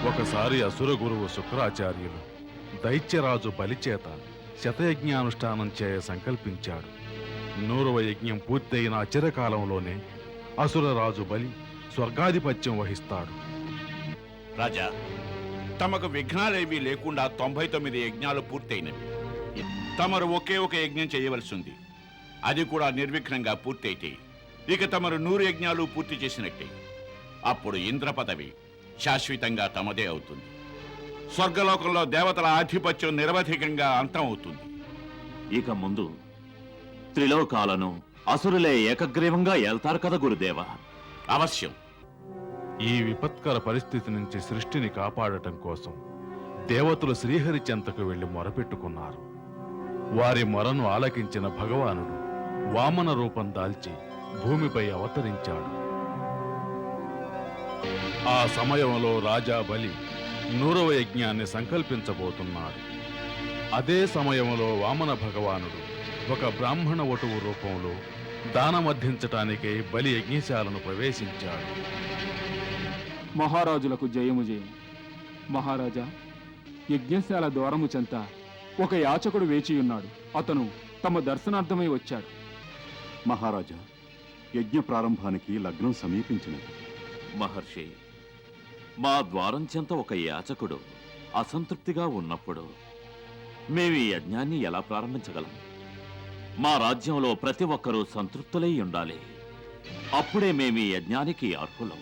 ఒకసారి అసుర గురువు శుక్రాచార్యులు దైత్యరాజు బలిచేత శతయజ్ఞానుష్ఠానం చేయ సంకల్పించాడు. 100వ యజ్ఞం పూర్తయిన అచిరకాలంలోనే అసురరాజు బలి స్వర్గాధిపత్యం వహిస్తాడు. రాజా, తమకు విఘ్నాలేవీ లేకుండా 99 యజ్ఞాలు పూర్తయినవి. తమరు ఒకే ఒక యజ్ఞం చేయవలసి ఉంది. అది కూడా నిర్విఘ్నంగా పూర్తయితే ఇక తమరు 100 యజ్ఞాలు పూర్తి చేసినట్టే. అప్పుడు ఇంద్ర పదవి శాశ్వతంగా తమదే అవుతుంది. స్వర్గలోకంలో దేవతల ఆధిపత్యం నిరవధికంగా అంతం అవుతుంది. ఇక ముందు త్రిలోకాలను అసురులే ఏకగ్రీవంగా ఏల్తారు కదా గురుదేవా. అవశ్యం. ఈ విపత్కర పరిస్థితి నుంచి సృష్టిని కాపాడటం కోసం దేవతలు శ్రీహరి చెంతకు వెళ్లి మొరపెట్టుకున్నారు. వారి మొరను ఆలకించిన భగవానుడు వామన రూపం దాల్చి భూమిపై అవతరించాడు. ఆ సమయంలో రాజా బలి 100వ యజ్ఞాన్ని సంకల్పించబోతున్నాడు. అదే సమయంలో వామన భగవానుడు ఒక బ్రాహ్మణ వటువు రూపంలో దానమర్థించటానికై బలి యజ్ఞశాలను ప్రవేశించాడు. మహారాజులకు జయము జయము. మహారాజా, యజ్ఞశాల ద్వారము చెంత ఒక యాచకుడు వేచియున్నాడు. అతను తమ దర్శనార్థమై వచ్చాడు. మహారాజా, యజ్ఞ ప్రారంభానికి లగ్నం సమీపించినది. మహర్షి, మా ద్వారం చెంత ఒక యాచకుడు అసంతృప్తిగా ఉన్నప్పుడు మేము ఈ యజ్ఞాన్ని ఎలా ప్రారంభించగలం? మా రాజ్యంలో ప్రతి ఒక్కరూ సంతృప్తులై ఉండాలి. అప్పుడే మేము ఈ యజ్ఞానికి అర్హులం.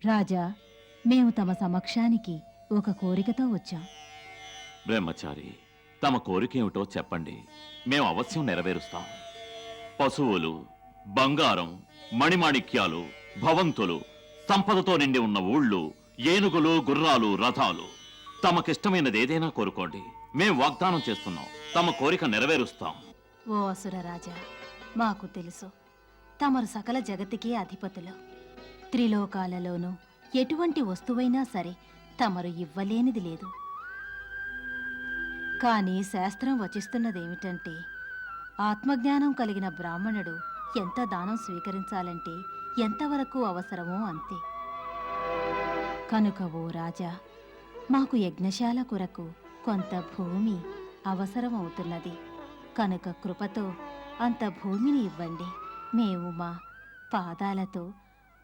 రాజా, మేము తమ సమక్షానికి ఒక కోరికతో వచ్చాం. బ్రహ్మచారి, తమ కోరికేమిటో చెప్పండి, మేము అవశ్యం నెరవేరుస్తాం. పశువులు, బంగారం, మణిమాణిక్యాలు, భవంతులు, సంపదతో నిండి ఉన్న ఊళ్ళు, ఏనుగులు, గుర్రాలు, రథాలు, తమకిష్టమైనది ఏదైనా కోరుకోండి. మేం వాగ్దానం చేస్తున్నాం, తమ కోరిక నెరవేరుస్తాం. ఓ అసుర రాజా, మాకు తెలుసు తమరు సకల జగతికి అధిపతులు. త్రిలోకాలలోనూ ఎటువంటి వస్తువైనా సరే తమరు ఇవ్వలేనిది లేదు. కానీ శాస్త్రం వచిస్తున్నదేమిటంటే, ఆత్మజ్ఞానం కలిగిన బ్రాహ్మణుడు ఎంత దానం స్వీకరించాలంటే ఎంతవరకు అవసరమో అంతే. కనుక ఓ రాజా, మాకు యజ్ఞశాల కొరకు కొంత భూమి అవసరమవుతున్నది. కనుక కృపతో అంత భూమిని ఇవ్వండి. మేము మా పాదాలతో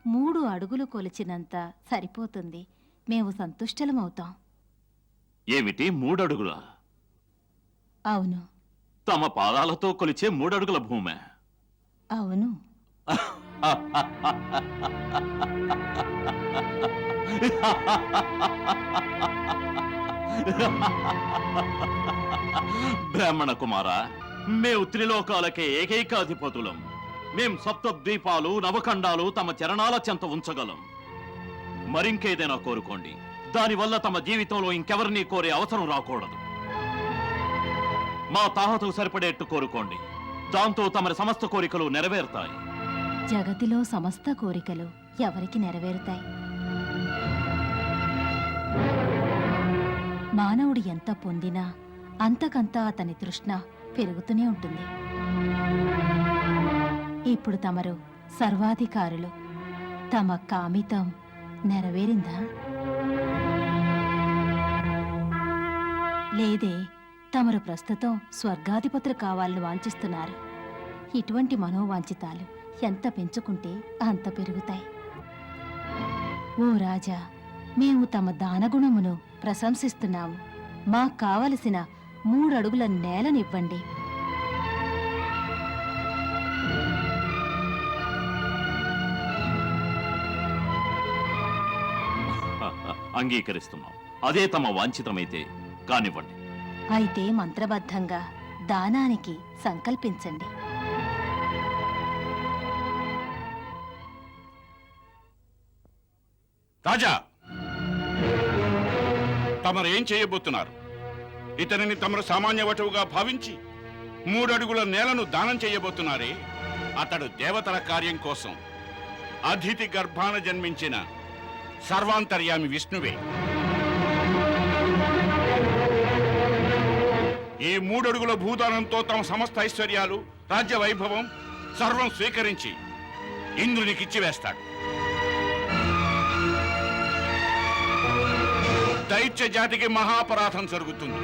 3 అడుగులు కొలిచినంత సరిపోతుంది. మేము సంతుష్టలమవుతాం. ఏమిటి 3 అడుగులా? అవును. తమ పాదాలతో కొలిచే 3 అడుగుల భూమే? అవును. బ్రాహ్మణ కుమారా, మేము త్రిలోకాలకే ఏకైక అధిపతులం. మేం సప్తద్వీపాలు, నవఖండాలు తమ చరణాల చెంత ఉంచగలం. మరింకేదైనా కోరుకోండి. దానివల్ల తమ జీవితంలో ఇంకెవరినీ కోరే అవసరం రాకూడదు. మా తాహతుకు సరిపడేట్టు కోరుకోండి. దాంతో తమ సమస్త కోరికలు నెరవేరుతాయి. జగతిలో సమస్త కోరికలు ఎవరికి నెరవేరుతాయి? మానవుడు ఎంత పొందినా అంతకంతా అతని తృష్ణ పెరుగుతూనే ఉంటుంది. ఇప్పుడు తమరు సర్వాధికారులు. తమ కామితం నెరవేరిందా? లేదే, తమరు ప్రస్తుతం స్వర్గాధిపతులు కావాలని వాంఛిస్తున్నారు. ఇటువంటి మనోవాంఛితాలు ఎంత పెంచుకుంటే అంత పెరుగుతాయి. ఓ రాజా, మేము తమ దానగుణమును ప్రశంసిస్తున్నాము. మాకు కావలసిన 3 అడుగుల నేలనివ్వండి. అంగీకరిస్తున్నాం. అదే తమ వాంఛితమైతే కానివ్వండి. అయితే మంత్రబద్ధంగా దానానికి సంకల్పించండి. రాజా, తమరేం చేయబోతున్నారు? ఇతనిని తమరు సామాన్య వటువుగా భావించి 3 అడుగుల నేలను దానం చేయబోతున్నారే, అతడు దేవతల కార్యం కోసం అతిథి గర్భాన జన్మించిన సర్వాంతర్యామి విష్ణువే. ఈ 3 అడుగుల భూదానంతో తమ సమస్త ఐశ్వర్యాలు, రాజ్య వైభవం సర్వం స్వీకరించి ఇంద్రునికి ఇచ్చివేస్తాడు. దైత్య జాతికి మహాపరాధం జరుగుతుంది.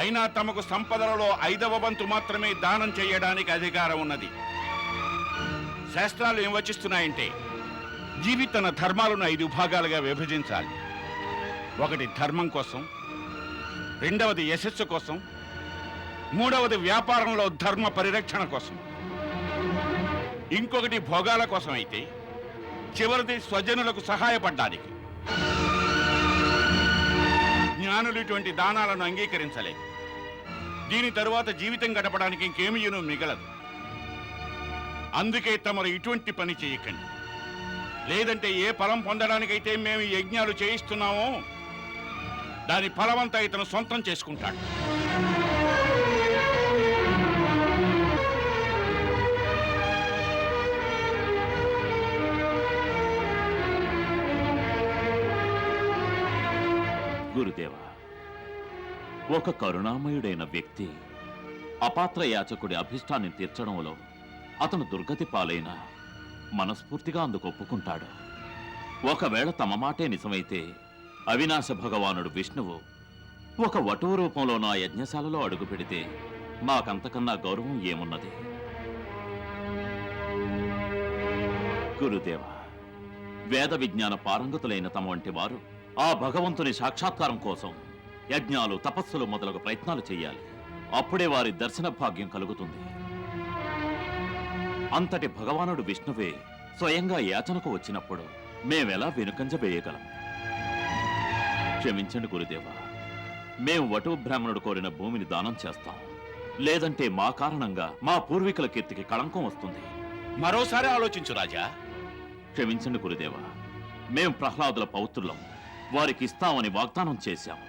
అయినా తమకు సంపదలలో 5వ వంతు మాత్రమే దానం చేయడానికి అధికారం ఉన్నది. శాస్త్రాలు ఏం వచిస్తున్నాయంటే జీవి తన ధర్మాలను 5 భాగాలుగా విభజించాలి. ఒకటి ధర్మం కోసం, రెండవది యశస్సు కోసం, మూడవది వ్యాపారంలో ధర్మ పరిరక్షణ కోసం, ఇంకొకటి భోగాల కోసం అయితే చివరిది స్వజనులకు సహాయపడ్డానికి. జ్ఞానులు ఇటువంటి దానాలను అంగీకరించలేదు. దీని తరువాత జీవితం గడపడానికి ఇంకేమీనూ మిగలదు. అందుకే తమరు ఇటువంటి పని చేయకండి. లేదంటే ఏ ఫలం పొందడానికైతే మేము ఈ యజ్ఞాలు చేయిస్తున్నామో దాని ఫలమంతా ఇతను సొంతం చేసుకుంటాడు. గురుదేవా, ఒక కరుణామయుడైన వ్యక్తి అపాత్ర యాచకుడి అభిష్టాన్ని తీర్చడంలో అతను దుర్గతి పాలైన మనస్ఫూర్తిగా అందుకు ఒప్పుకుంటాడు. ఒకవేళ తమ మాటే నిజమైతే అవినాశ భగవానుడు విష్ణువు ఒక వటువు రూపంలో నా యజ్ఞశాలలో అడుగు పెడితే మాకంతకన్నా గౌరవం ఏమున్నది? గురుదేవ, వేద విజ్ఞాన పారంగతులైన తమ వంటి వారు ఆ భగవంతుని సాక్షాత్కారం కోసం యజ్ఞాలు, తపస్సులు మొదలగు ప్రయత్నాలు చేయాలి. అప్పుడే వారి దర్శన భాగ్యం కలుగుతుంది. అంతటి భగవానుడు విష్ణువే స్వయంగా యాచనకు వచ్చినప్పుడు మేమెలా వెనుకంజ వేయగలం? క్షమించండి గురుదేవా, మేము వటువు బ్రాహ్మణుడు కోరిన భూమిని దానం చేస్తాం. లేదంటే మా కారణంగా మా పూర్వీకుల కీర్తికి కళంకం వస్తుంది. మరోసారి ఆలోచించు రాజా. క్షమించండి గురుదేవా, మేం ప్రహ్లాదుల పౌత్రులం. వారికి ఇస్తామని వాగ్దానం చేశాం.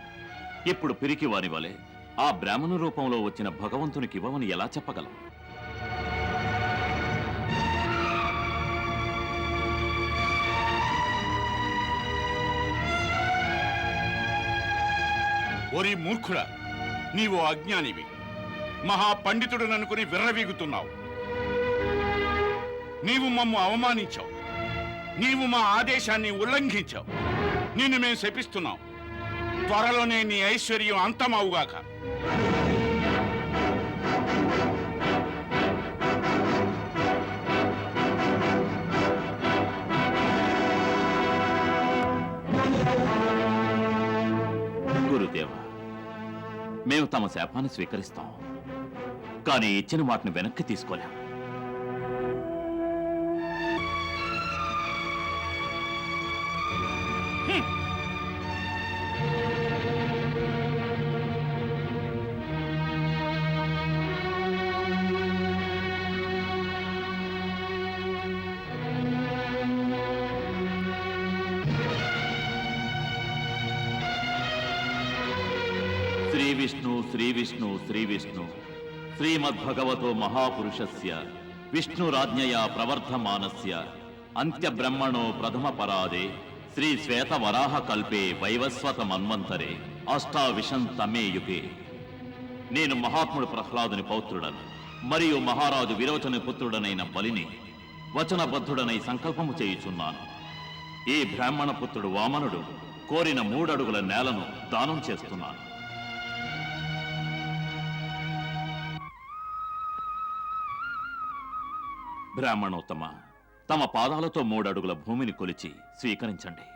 ఇప్పుడు పిరికి వారి వలె ఆ బ్రాహ్మణ రూపంలో వచ్చిన భగవంతునికి ఇవ్వమని ఎలా చెప్పగలం? ఓరి మూర్ఖుడా, నీవు అజ్ఞానివి. మహాపండితుడుననుకుని విర్రవీగుతున్నావు. నీవు మమ్ము అవమానించావు. నీవు మా ఆదేశాన్ని ఉల్లంఘించావు. నిన్ను మేము శపిస్తున్నాం. త్వరలోనే నీ ఐశ్వర్యం అంతమవుగాక. గురుదేవ, మేము తమ శాపాన్ని స్వీకరిస్తాం. కానీ ఇచ్చిన వాటిని వెనక్కి తీసుకోలేం. శ్రీ విష్ణు శ్రీ విష్ణు శ్రీ విష్ణు శ్రీమద్భగవతో మహాపురుషస్య విష్ణురాజ్ఞయా ప్రవర్ధమానస్య అంత్యబ్రహ్మణో ప్రథమ పరాదే శ్రీ శ్వేత వరాహ కల్పే వైవస్వత మన్వంతరే అష్టావిశం తమే యుగే. నేను మహాత్ముడు ప్రహ్లాదుని పౌత్రుడను మరియు మహారాజు విరోచని పుత్రుడనైన బలిని వచనబద్ధుడనై సంకల్పము చేయుచున్నాను. ఈ బ్రాహ్మణ పుత్రుడు వామనుడు కోరిన 3 అడుగుల నేలను దానం చేస్తున్నాను. బ్రాహ్మణోత్తమ, తమ పాదాలతో 3 అడుగుల భూమిని కొలిచి స్వీకరించండి.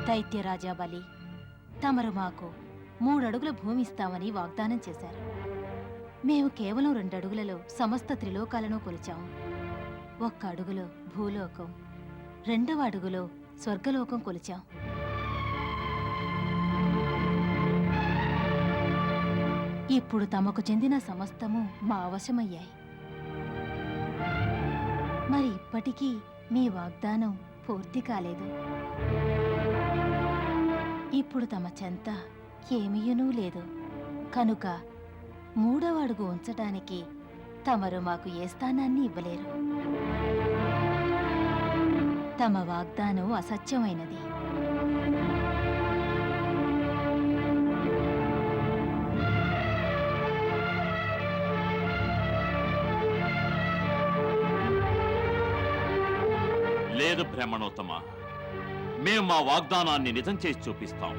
దైత్యరాజా బలి, తమరు మాకు 3 అడుగుల భూమి ఇస్తామని వాగ్దానం చేశారు. మేము కేవలం 2 అడుగులలో సమస్త త్రిలోకాలను కొలిచాము. 1 అడుగులో భూలోకం, 2వ అడుగులో స్వర్గలోకం కొలిచాం. ఇప్పుడు తమకు చెందిన సమస్తము మా వశమయ్యాయి. మరి ఇప్పటికీ మీ వాగ్దానం పూర్తి కాలేదు. ఇప్పుడు తమ చెంత ఏమీయునూ లేదు కనుక 3వ అడుగు ఉంచటానికి తమరు మాకు ఏ స్థానాన్ని ఇవ్వలేరు. తమ వాగ్దానం అసత్యమైనది. లేదు బ్రహ్మణోత్తమ, మేము మా వాగ్దానాన్ని నిజం చేసి చూపిస్తాం.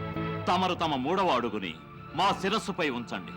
తమరు తమ 3వ అడుగుని మా శిరస్సుపై ఉంచండి.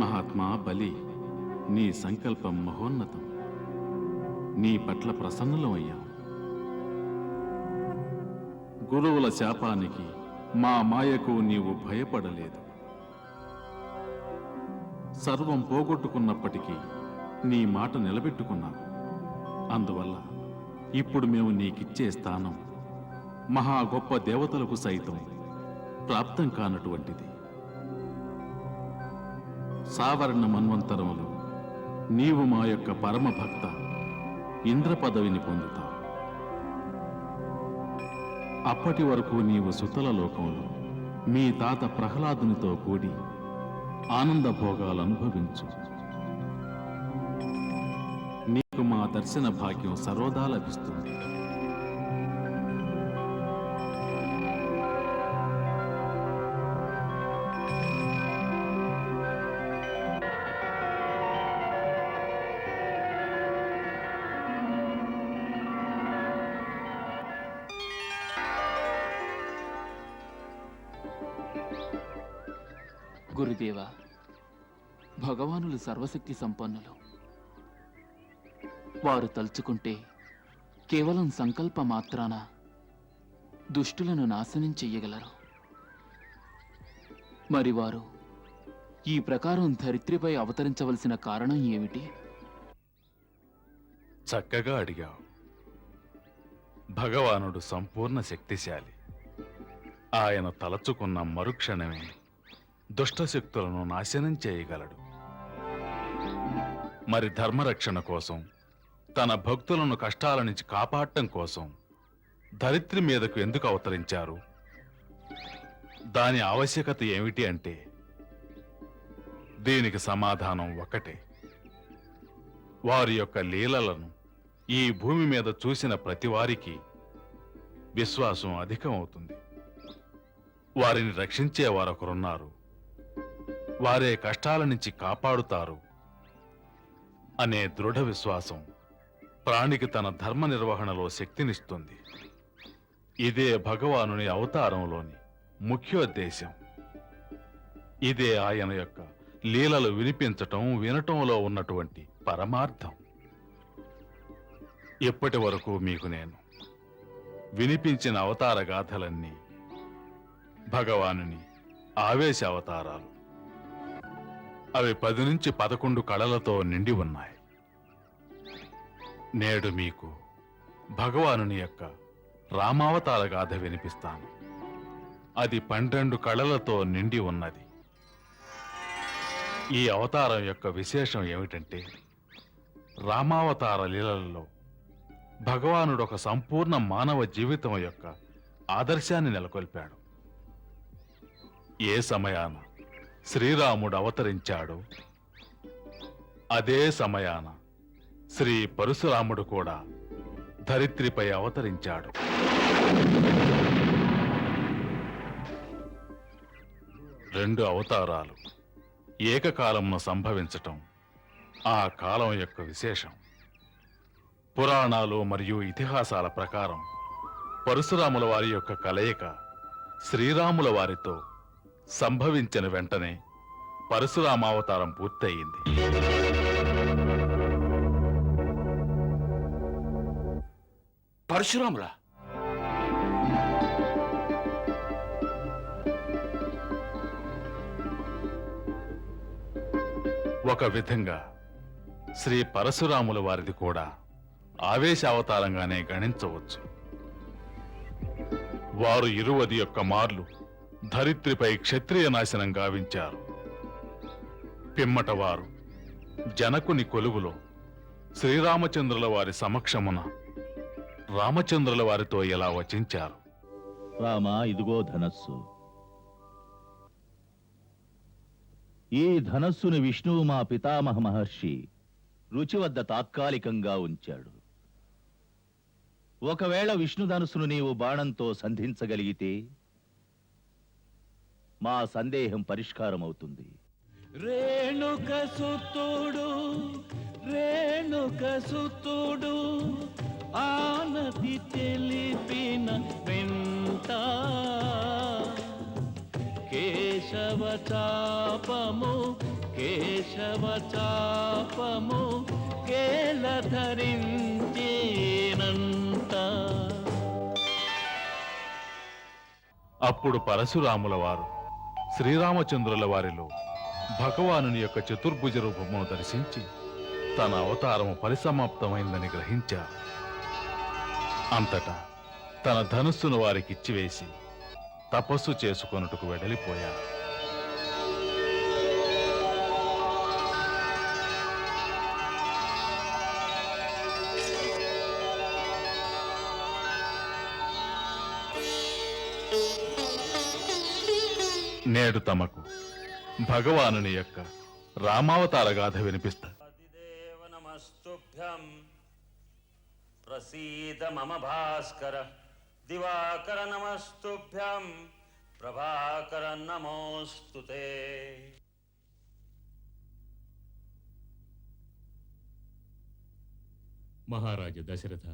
మహాత్మా బలి, నీ సంకల్పం మహోన్నతం. నీ పట్ల ప్రసన్నులమయ్యాం. గురువుల శాపానికి, మా మాయకు నీవు భయపడలేదు. సర్వం పోగొట్టుకున్నప్పటికీ నీ మాట నిలబెట్టుకున్నావు. అందువల్ల ఇప్పుడు మేము నీకిచ్చే స్థానం మహా గొప్ప దేవతలకు సైతం ప్రాప్తం కానటువంటిది. సావర్ణ మన్వంతరములు నీవు మా యొక్క పరమ భక్త ఇంద్ర పదవిని పొందుతావు. అప్పటి వరకు నీవు సుతల లోకంలో మీ తాత ప్రహ్లాదునితో కూడి ఆనంద భోగాలు అనుభవించు. నీకు మా దర్శన భాగ్యం సర్వదా లభిస్తుంది. గురుదేవ, భగవానులు సర్వశక్తి సంపన్నులు. వారు తలుచుకుంటే కేవలం సంకల్ప మాత్రాన దుష్టులను నాశనం చెయ్యగలరు. మరి వారు ఈ ప్రకారం ధరిత్రిపై అవతరించవలసిన కారణం ఏమిటి? చక్కగా అడిగావు. భగవానుడు సంపూర్ణ శక్తిశాలి. ఆయన తలచుకున్న మరుక్షణమే దుష్టశక్తులను నాశనం చేయగలడు. మరి ధర్మరక్షణ కోసం, తన భక్తులను కష్టాల నుంచి కాపాడటం కోసం ధరిత్రి మీదకు ఎందుకు అవతరించారు? దాని ఆవశ్యకత ఏమిటి అంటే దీనికి సమాధానం ఒకటే. వారి యొక్క లీలలను ఈ భూమి మీద చూసిన ప్రతి వారికి విశ్వాసం అధికమవుతుంది. వారిని రక్షించే వారొకరున్నారు, వారే కష్టాల నుంచి కాపాడుతారు అనే దృఢ విశ్వాసం ప్రాణికి తన ధర్మ నిర్వహణలో శక్తినిస్తుంది. ఇదే భగవానుని అవతారంలోని ముఖ్యోద్దేశం. ఇదే ఆయన యొక్క లీలలు వినిపించటం, వినటంలో ఉన్నటువంటి పరమార్థం. ఇప్పటి వరకు మీకు నేను వినిపించిన అవతార గాథలన్నీ భగవానుని ఆవేశ అవతారాలు. అవి 10 నుంచి 11 కళలతో నిండి ఉన్నాయి. నేడు మీకు భగవానుని యొక్క రామావతార గాథ వినిపిస్తాను. అది 12 కళలతో నిండి ఉన్నది. ఈ అవతారం యొక్క విశేషం ఏమిటంటే, రామావతార లీలలలో భగవానుడు ఒక సంపూర్ణ మానవ జీవితం యొక్క ఆదర్శాన్ని నెలకొల్పాడు. ఏ సమయాన శ్రీరాముడు అవతరించాడో అదే సమయాన శ్రీ పరశురాముడు కూడా ధరిత్రిపై అవతరించాడు. రెండు అవతారాలు ఏకకాలమున సంభవించటం ఆ కాలం యొక్క విశేషం. పురాణాలు మరియు ఇతిహాసాల ప్రకారం పరశురాముల వారి యొక్క కలయిక శ్రీరాముల వారితో సంభవించిన వెంటనే పరశురామావతారం పూర్తయింది. పరశురాముల ఒక విధంగా శ్రీ పరశురాముల వారిది కూడా ఆవేశావతారంగానే గణించవచ్చు. వారు 21 మార్లు ధరిత్రిపై క్షత్రియ నాశనం గావించారు. పిమ్మట వారు జనకుని కొలువులో శ్రీరామచంద్రుల వారి సమక్షమున రామచంద్రుల వారితో ఇలా వచించారు. రామా, ఇదిగో ధనస్సు. ఈ ధనస్సును విష్ణువు మా పితామహ మహర్షి రుచి వద్ద తాత్కాలికంగా ఉంచాడు. ఒకవేళ విష్ణు ధనుస్సును నీవు బాణంతో సంధించగలిగితే మా సందేహం పరిష్కారమవుతుంది. రేణుక సుతుడు రేణుక సుతుడు ఆనతి తెలిపిన వెంట కేశవ చాపము కేశవ చాపము కేల ధరించేనంట. అప్పుడు పరశురాముల వారు శ్రీరామచంద్రుల వారిలో భగవానుని యొక్క చతుర్భుజ రూపమును దర్శించి తన అవతారము పరిసమాప్తమైందని గ్రహించారు. అంతటా తన ధనుస్సును వారికిచ్చివేసి తపస్సు చేసుకొనుటకు వెడలిపోయారు. నేడు తమకు భగవానుని యొక్క రామావతార గాథ వినిపిస్తారు. నమస్తుభ్యం ప్రసీద మమ భాస్కర దివాకర నమస్తుభ్యం ప్రభాకర నమోస్తుతే. మహారాజ దశరథ,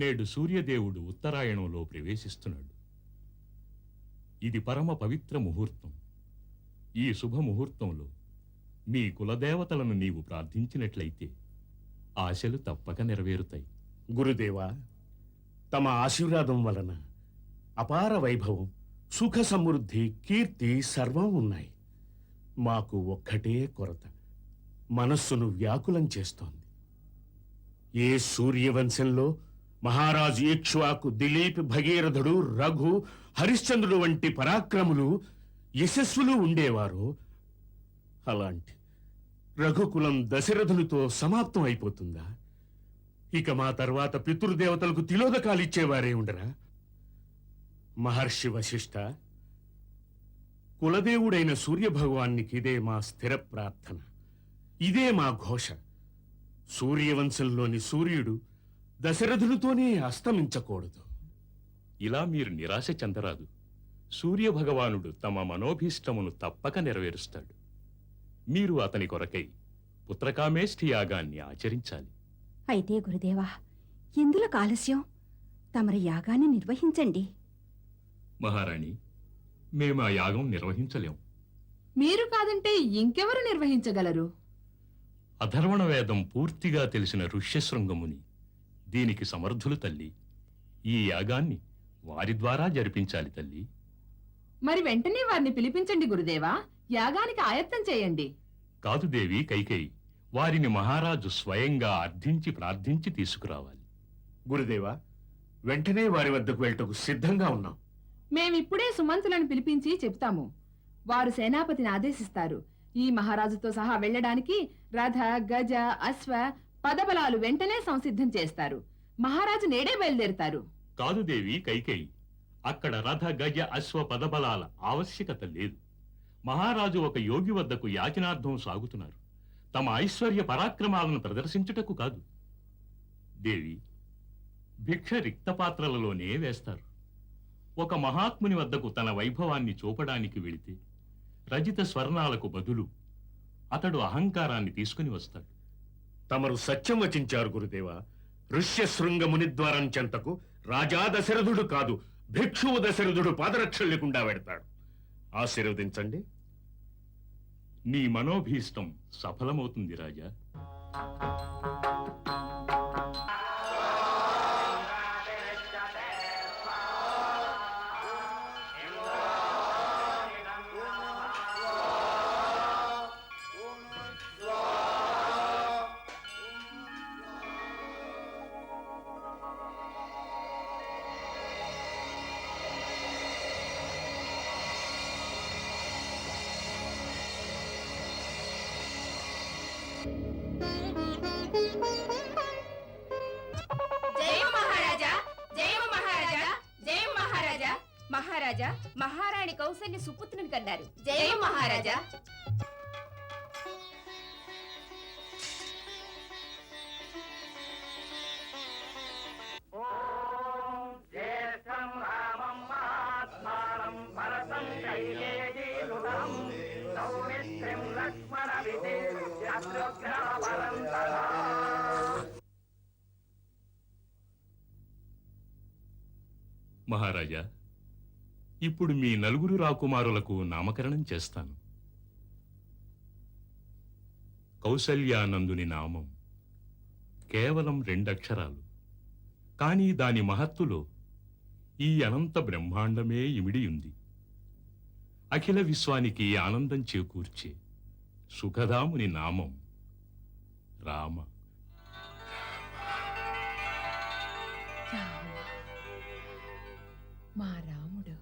నేడు సూర్యదేవుడు ఉత్తరాయణంలో ప్రవేశిస్తున్నాడు. ఇది పరమ పవిత్ర ముహూర్తం. ఈ శుభముహూర్తంలో మీ కులదేవతలను నీవు ప్రార్థించినట్లయితే ఆశలు తప్పక నెరవేరుతాయి. గురుదేవా, తమ ఆశీర్వాదం వలన అపార వైభవం, సుఖ సమృద్ధి, కీర్తి సర్వం ఉన్నాయి. మాకు ఒక్కటే కొరత మనస్సును వ్యాకులం చేస్తోంది. ఏ సూర్యవంశంలో మహారాజు ఇక్ష్వాకు, దిలీప్, భగీరథుడు, రఘు, హరిశ్చంద్రుడు వంటి పరాక్రములు, యశస్సులు ఉండేవారు, అలాంటి రఘుకులం దశరథునితో సమాప్తం అయిపోతుందా? ఇక మా తర్వాత పితృదేవతలకు తిలోదకాలిచ్చేవారే ఉండరా? మహర్షి వశిష్ఠ, కులదేవుడైన సూర్యభగవానికి ఇదే మా స్థిర ప్రార్థన, ఇదే మా ఘోష. సూర్యవంశంలోని సూర్యుడు దశరథునితోనే అస్తమించకూడదు. ఇలా మీరు నిరాశ చెందరాదు. సూర్యభగవానుడు తమ మనోభీష్టమును తప్పక నెరవేరుస్తాడు. మీరు అతని కొరకై పుత్రకామేష్ఠి యాగాన్ని ఆచరించాలి. అయితే గురుదేవా, ఎందులో ఆలస్యం? తమరి యాగాన్ని నిర్వహించండి. మహారాణి, మేము ఆ యాగం నిర్వహించలేం. మీరు కాదంటే ఇంకెవరు నిర్వహించగలరు? అధర్వణ వేదం పూర్తిగా తెలిసిన ఋష్యశృంగముని దీనికి సమర్థులు తల్లి. ఈ యాగాన్ని వారి ద్వారా జరిపించాలి తల్లి. మరి వెంటనే వారిని పిలిపించండి గురుదేవా. యాగానికి ఆయత్తం చేయండి. కాదు దేవి కైకేయి, వారిని మహారాజు స్వయంగా అర్థించి ప్రార్థించి తీసుకురావాలి. గురుదేవా, వెంటనే వారి వద్దకు వెళ్ళటకు సిద్ధంగా ఉన్నాం. మేమిప్పుడే సుమంతులను పిలిపించి చెప్తాము. వారు సేనాపతిని ఆదేశిస్తారు. ఈ మహారాజుతో సహా వెళ్ళడానికి రథ, గజ, అశ్వ, పదబలాలు వెంటనే సంసిద్ధం చేస్తారు. మహారాజు నేడే బయలుదేరుతారు. కాదు దేవి కైకేయి, అక్కడ రథ, గజ, అశ్వ, పదబలాల ఆవశ్యకత లేదు. మహారాజు ఒక యోగి వద్దకు యాచనార్థం సాగుతున్నారు. తమ ఐశ్వర్య పరాక్రమాలను ప్రదర్శించుటకు కాదు. దేవి, భిక్ష రిక్తపాత్రలలోనే వేస్తారు. ఒక మహాత్ముని వద్దకు తన వైభవాన్ని చూపడానికి వెళితే రజిత స్వర్ణాలకు బదులు అతడు అహంకారాన్ని తీసుకుని వస్తాడు. తమరు సత్యం వచించారు గురుదేవా. ఋష్యశృంగ మునిద్వారం చెంతకు రాజా దశరథుడు కాదు, భిక్షువు దశరథుడు పాదరక్షలు లేకుండా వెడతాడు. ఆశీర్వదించండి. నీ మనోభీష్టం సఫలమవుతుంది రాజా. మహారాజా, మహారాణి కౌసల్య సుపుత్రుని కన్నారు. జయ మహారాజా. మహారాజా, ఇప్పుడు మీ నలుగురు రాకుమారులకు నామకరణం చేస్తాను. కౌసల్యానందుని నామం కేవలం 2 అక్షరాలు. కానీ దాని మహత్తులో ఈ అనంత బ్రహ్మాండమే ఇమిడియుంది. అఖిల విశ్వానికి ఆనందం చేకూర్చే సుఖదాముని నామం రామ. మా రాముడు.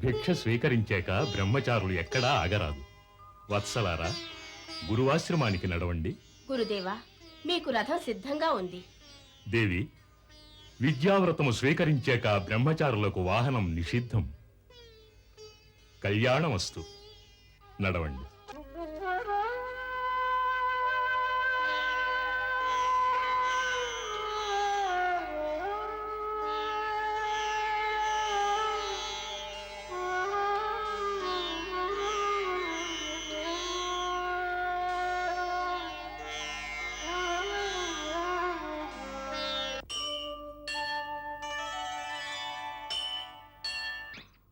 భిక్ష స్వీకరించాక బ్రహ్మచారులు ఎక్కడా ఆగరాదు. వత్సలారా, గురువాశ్రమానికి నడవండి. గురుదేవా, మీకు రథం సిద్ధంగా ఉంది. దేవి, విద్యావ్రతము స్వీకరించాక బ్రహ్మచారులకు వాహనం నిషిద్ధం. కళ్యాణమస్తు. నడవండి.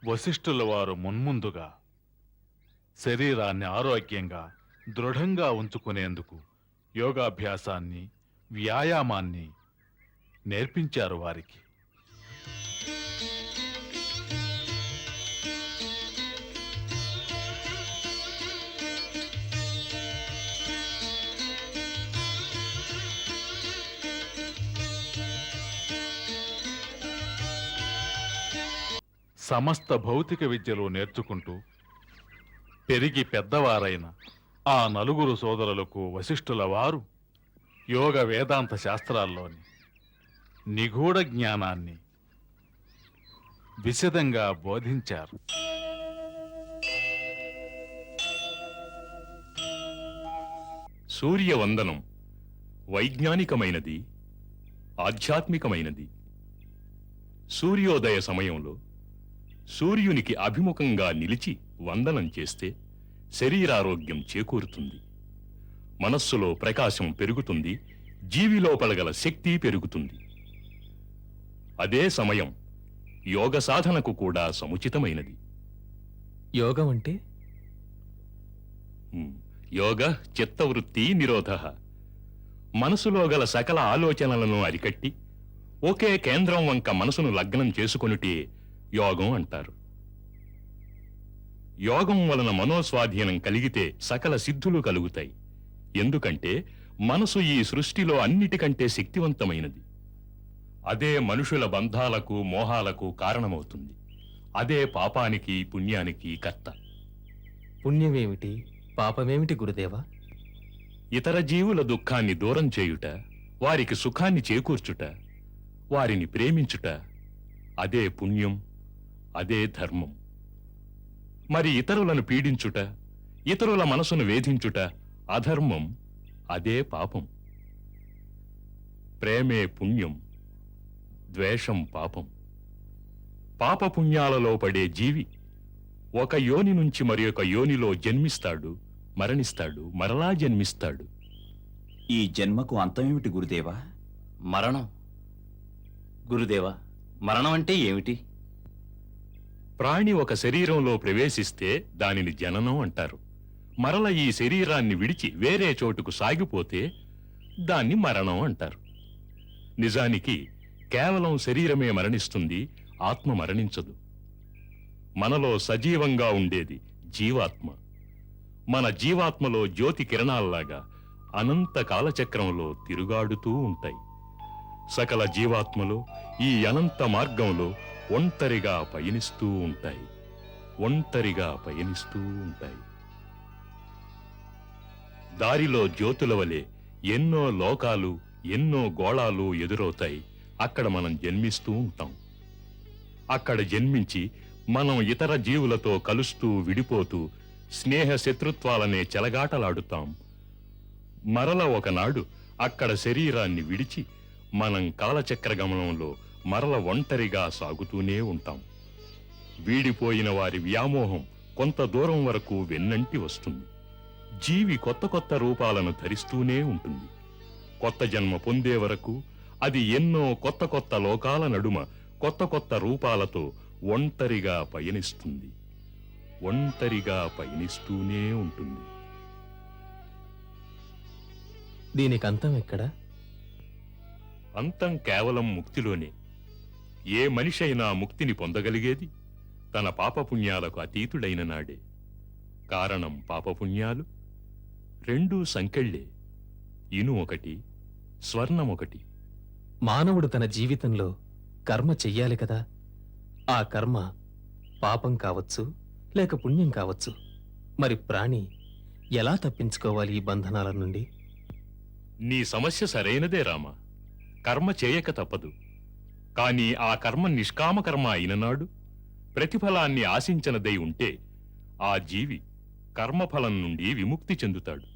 వశిష్ఠుల వారు మున్ముందుగా శరీరాన్ని ఆరోగ్యంగా దృఢంగా ఉంచుకునేందుకు యోగాభ్యాసాన్ని, వ్యాయామాన్ని నేర్పించారు వారికి. సమస్త భౌతిక విద్యలు నేర్చుకుంటూ పెరిగి పెద్దవారైన ఆ నలుగురు సోదరులకు వశిష్ఠుల వారు యోగ వేదాంత శాస్త్రాల్లోని నిగూఢ జ్ఞానాన్ని విశదంగా బోధించారు. సూర్యవందనం వైజ్ఞానికమైనది, ఆధ్యాత్మికమైనది. సూర్యోదయ సమయంలో సూర్యునికి అభిముఖంగా నిలిచి వందనం చేస్తే శరీరారోగ్యం చేకూరుతుంది, మనస్సులో ప్రకాశం పెరుగుతుంది, జీవిలోపల గల శక్తి పెరుగుతుంది. అదే సమయం యోగ సాధనకు కూడా సముచితమైనది. యోగం అంటే యోగ చిత్తవృత్తి నిరోధ. మనసులో గల సకల ఆలోచనలను అరికట్టి ఒకే కేంద్రం వంక మనసును లగ్నం చేసుకొనుటే యోగం అంటారు. యోగం వలన మనోస్వాధీనం కలిగితే సకల సిద్ధులు కలుగుతాయి. ఎందుకంటే మనసు ఈ సృష్టిలో అన్నిటికంటే శక్తివంతమైనది. అదే మనుషుల బంధాలకు మోహాలకు కారణమవుతుంది. అదే పాపానికి పుణ్యానికి కర్త. పుణ్యమేమిటి, పాపమేమిటి గురుదేవా? ఇతర జీవుల దుఃఖాన్ని దూరం చేయుట, వారికి సుఖాన్ని చేకూర్చుట, వారిని ప్రేమించుట, అదే పుణ్యం, అదే ధర్మం. మరి ఇతరులను పీడించుట, ఇతరుల మనసును వేధించుట అధర్మం, అదే పాపం. ప్రేమే పుణ్యం, ద్వేషం పాపం. పాపపుణ్యాలలో పడే జీవి ఒక యోని నుంచి మరి ఒక యోనిలో జన్మిస్తాడు, మరణిస్తాడు, మరలా జన్మిస్తాడు. ఈ జన్మకు అంతమేమిటి గురుదేవా? మరణం. గురుదేవా, మరణం అంటే ఏమిటి? ప్రాణి ఒక శరీరంలో ప్రవేశిస్తే దానిని జననం అంటారు. మరల ఈ శరీరాన్ని విడిచి వేరే చోటుకు సాగిపోతే దాన్ని మరణం అంటారు. నిజానికి కేవలం శరీరమే మరణిస్తుంది, ఆత్మ మరణించదు. మనలో సజీవంగా ఉండేది జీవాత్మ. మన జీవాత్మలో జ్యోతి కిరణాల్లాగా అనంత కాలచక్రంలో తిరుగాడుతూ ఉంటాయి. సకల జీవాత్మలు ఈ అనంత మార్గంలో ఒంటరిగా పయనిస్తూ ఉంటాయి, ఒంటరిగా పయనిస్తూ ఉంటాయి. దారిలో జ్యోతుల వలె ఎన్నో లోకాలు, ఎన్నో గోళాలు ఎదురవుతాయి. అక్కడ మనం జన్మిస్తూ ఉంటాం. అక్కడ జన్మించి మనం ఇతర జీవులతో కలుస్తూ విడిపోతూ స్నేహ శత్రుత్వాలనే చెలగాటలాడుతాం. మరల ఒకనాడు అక్కడ శరీరాన్ని విడిచి మనం కాలచక్ర గమనంలో మరల ఒంటరిగా సాగుతూనే ఉంటాం. వీడిపోయిన వారి వ్యామోహం కొంత దూరం వరకు వెన్నంటి వస్తుంది. జీవి కొత్త కొత్త రూపాలను ధరిస్తూనే ఉంటుంది. కొత్త జన్మ పొందే వరకు అది ఎన్నో కొత్త కొత్త లోకాల నడుమ కొత్త కొత్త రూపాలతో ఒంటరిగా పయనిస్తుంది, ఒంటరిగా పయనిస్తూనే ఉంటుంది. దీనికి అంతం ఎక్కడా? అంతం కేవలం ముక్తిలోనే. ఏ మనిషైనా ముక్తిని పొందగలిగేది తన పాపపుణ్యాలకు అతీతుడైన నాడే. కారణం పాపపుణ్యాలు రెండూ సంకెళ్ళే. ఇను ఒకటి, స్వర్ణం ఒకటి. మానవుడు తన జీవితంలో కర్మ చెయ్యాలి కదా. ఆ కర్మ పాపం కావచ్చు, లేక పుణ్యం కావచ్చు. మరి ప్రాణి ఎలా తప్పించుకోవాలి ఈ బంధనాల నుండి? నీ సమస్య సరైనదే రామా. కర్మ చేయక తప్పదు. కాని ఆ కర్మ నిష్కామ కర్మ అయిననాడు ప్రతిఫలాన్ని ఆశించనదై ఉంటే ఆ జీవి కర్మఫలం నుండి విముక్తి చెందుతాడు.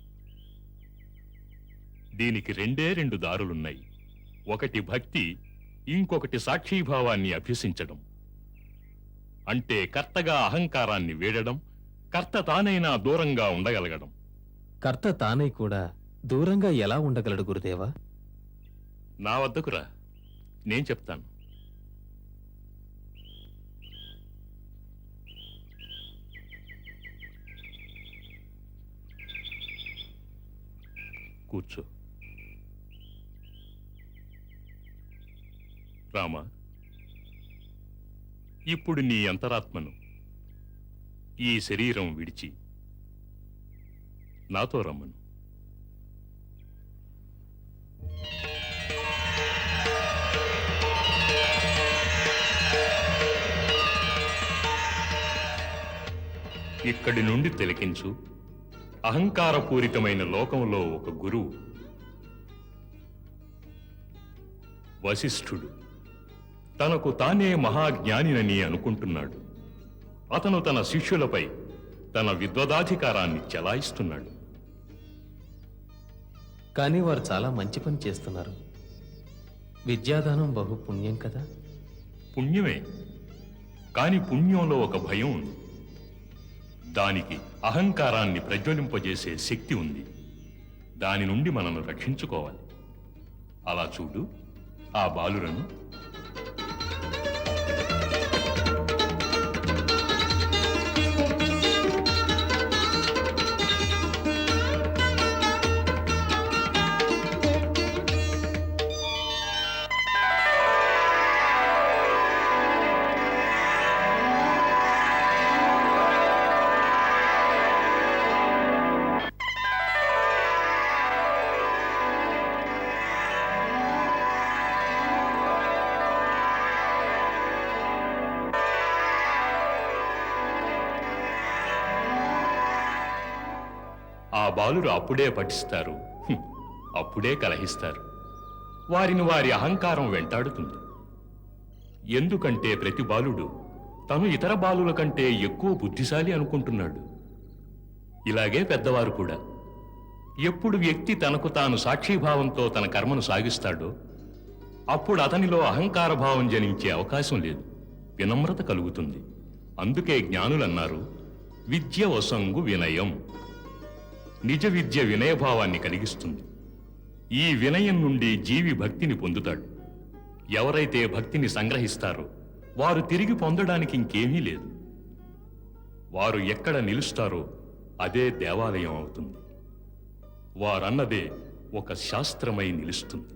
దీనికి రెండు దారులున్నాయి. ఒకటి భక్తి, ఇంకొకటి సాక్షీభావాన్ని అభ్యసించడం. అంటే కర్తగా అహంకారాన్ని వీడడం, కర్త తానైనా దూరంగా ఉండగలగడం. కర్త తానై కూడా దూరంగా ఎలా ఉండగలడు గురుదేవా? నా వద్దకురా, నేను చెప్తాను. కూర్చో. రామా, ఇప్పుడు నీ అంతరాత్మను ఈ శరీరం విడిచి నాతో రమ్మను. ఇక్కడి నుండి తిలకించు. అహంకారపూరితమైన లోకంలో ఒక గురువు వశిష్ఠుడు తనకు తానే మహాజ్ఞానినని అనుకుంటున్నాడు. అతను తన శిష్యులపై తన విద్వదాధికారాన్ని చెలాయిస్తున్నాడు. కానీ వారు చాలా మంచి పని చేస్తున్నారు. విద్యాదానం బహు పుణ్యం కదా. పుణ్యమే, కాని పుణ్యంలో ఒక భయం ఉంది. దానికి అహంకారాన్ని ప్రజ్వలింపజేసే శక్తి ఉంది. దాని నుండి మనను రక్షించుకోవాలి. అలా చూడు ఆ బాలురను. ఆ బాలురు అప్పుడే పఠిస్తారు, అప్పుడే కలహిస్తారు. వారిని వారి అహంకారం వెంటాడుతుంది. ఎందుకంటే ప్రతి బాలుడు తను ఇతర బాలుల కంటే ఎక్కువ బుద్ధిశాలి అనుకుంటున్నాడు. ఇలాగే పెద్దవారు కూడా. ఎప్పుడు వ్యక్తి తనకు తాను సాక్షిభావంతో తన కర్మను సాగిస్తాడో అప్పుడు అతనిలో అహంకార భావం జనించే అవకాశం లేదు, వినమ్రత కలుగుతుంది. అందుకే జ్ఞానులన్నారు, విద్య వసంగు వినయం. నిజ విద్య వినయభావాన్ని కలిగిస్తుంది. ఈ వినయం నుండి జీవి భక్తిని పొందుతాడు. ఎవరైతే భక్తిని సంగ్రహిస్తారో వారు తిరిగి పొందడానికి ఇంకేమీ లేదు. వారు ఎక్కడ నిలుస్తారో అదే దేవాలయం అవుతుంది. వారన్నదే ఒక శాస్త్రమై నిలుస్తుంది.